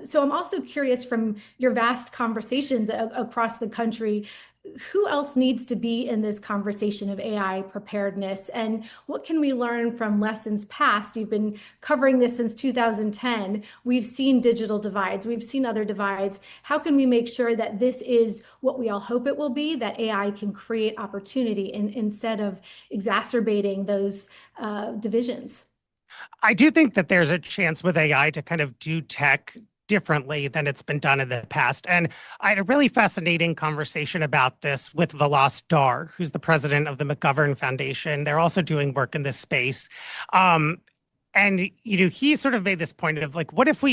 So I'm also curious from your vast conversations across the country, who else needs to be in this conversation of AI preparedness, and what can we learn from lessons past? You've been covering this since 2010. We've seen digital divides, we've seen other divides. How can we make sure that this is what we all hope it will be, that AI can create opportunity instead of exacerbating those divisions? I do think that there's a chance with AI to kind of do tech differently than it's been done in the past. And I had a really fascinating conversation about this with Vilas Dar, who's the president of the McGovern Foundation. They're also doing work in this space. Um, and he sort of made this point of like, what if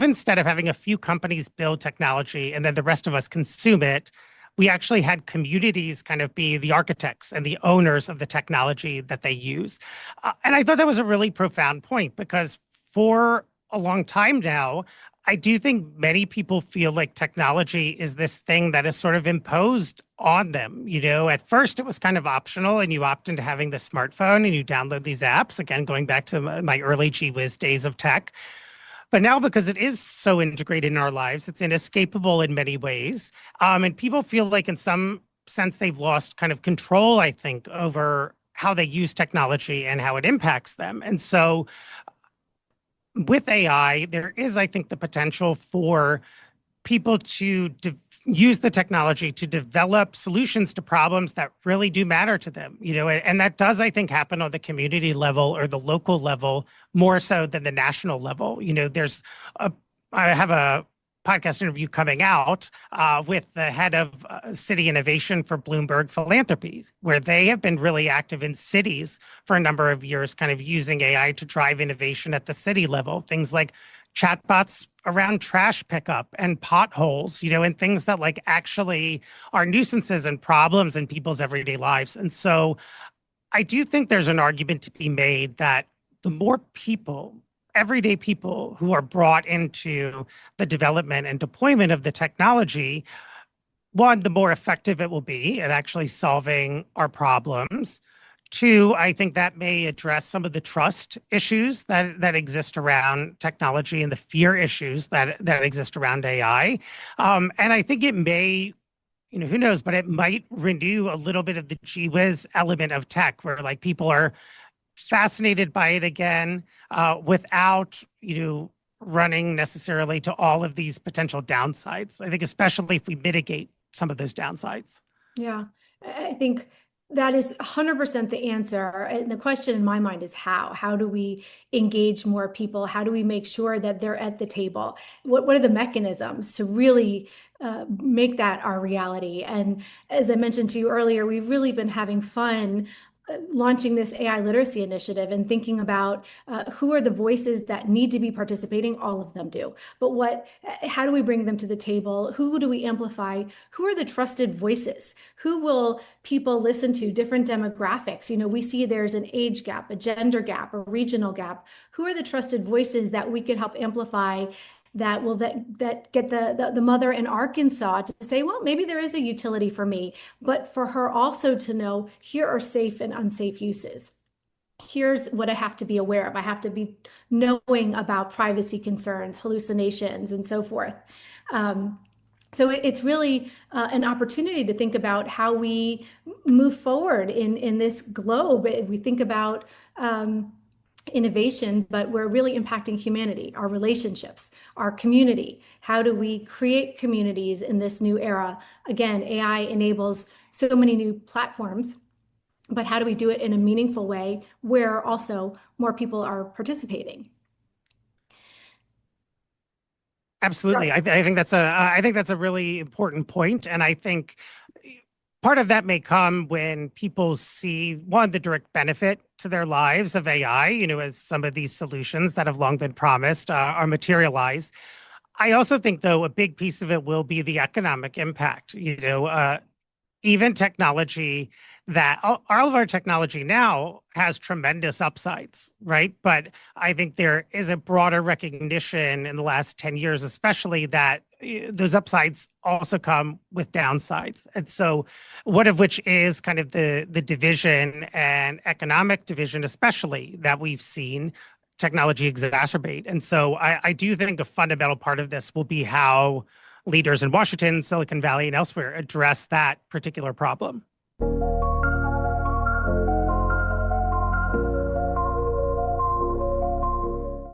instead of having a few companies build technology and then the rest of us consume it, we actually had communities kind of be the architects and the owners of the technology that they use. And I thought that was a really profound point because for a long time now, I do think many people feel like technology is this thing that is sort of imposed on them. At first it was kind of optional and you opt into having the smartphone and you download these apps. Again, going back to my early gee whiz days of tech. But now, because it is so integrated in our lives, it's inescapable in many ways. And people feel like, in some sense, they've lost kind of control, I think, over how they use technology and how it impacts them. And so, with AI, there is, I think, the potential for people to use the technology to develop solutions to problems that really do matter to them, and that does, I think, happen on the community level or the local level more so than the national level. I have a podcast interview coming out with the head of city innovation for Bloomberg Philanthropies, where they have been really active in cities for a number of years, kind of using AI to drive innovation at the city level. Things like chatbots around trash pickup and potholes, and things that like actually are nuisances and problems in people's everyday lives. And so I do think there's an argument to be made that the more people, everyday people who are brought into the development and deployment of the technology, one, the more effective it will be at actually solving our problems. Two, I think that may address some of the trust issues that exist around technology and the fear issues that exist around AI. And I think it may, who knows, but it might renew a little bit of the gee whiz element of tech, where like people are fascinated by it again, without running necessarily to all of these potential downsides. I think especially if we mitigate some of those downsides. Yeah, I think that is 100% the answer. And the question in my mind is how? How do we engage more people? How do we make sure that they're at the table? What are the mechanisms to really make that our reality? And as I mentioned to you earlier, we've really been having fun launching this AI literacy initiative and thinking about who are the voices that need to be participating. All of them do. But how do we bring them to the table? Who do we amplify? Who are the trusted voices? Who will people listen to? Different demographics. We see there's an age gap, a gender gap, a regional gap. Who are the trusted voices that we could help amplify that will that get the mother in Arkansas to say, well, maybe there is a utility for me, but for her also to know here are safe and unsafe uses. Here's what I have to be aware of. I have to be knowing about privacy concerns, hallucinations, and so forth. So it's really an opportunity to think about how we move forward in this globe. If we think about innovation, but we're really impacting humanity, our relationships, our community. How do we create communities in this new era? Again, AI enables so many new platforms, but how do we do it in a meaningful way where also more people are participating? Absolutely. I think that's a really important point. And I think part of that may come when people see, one, the direct benefit to their lives of AI, as some of these solutions that have long been promised are materialized. I also think, though, a big piece of it will be the economic impact. Even technology that all of our technology now has tremendous upsides, right? But I think there is a broader recognition in the last 10 years, especially, that those upsides also come with downsides. And so one of which is kind of the division and economic division, especially, that we've seen technology exacerbate. And so I do think a fundamental part of this will be how leaders in Washington, Silicon Valley, and elsewhere address that particular problem.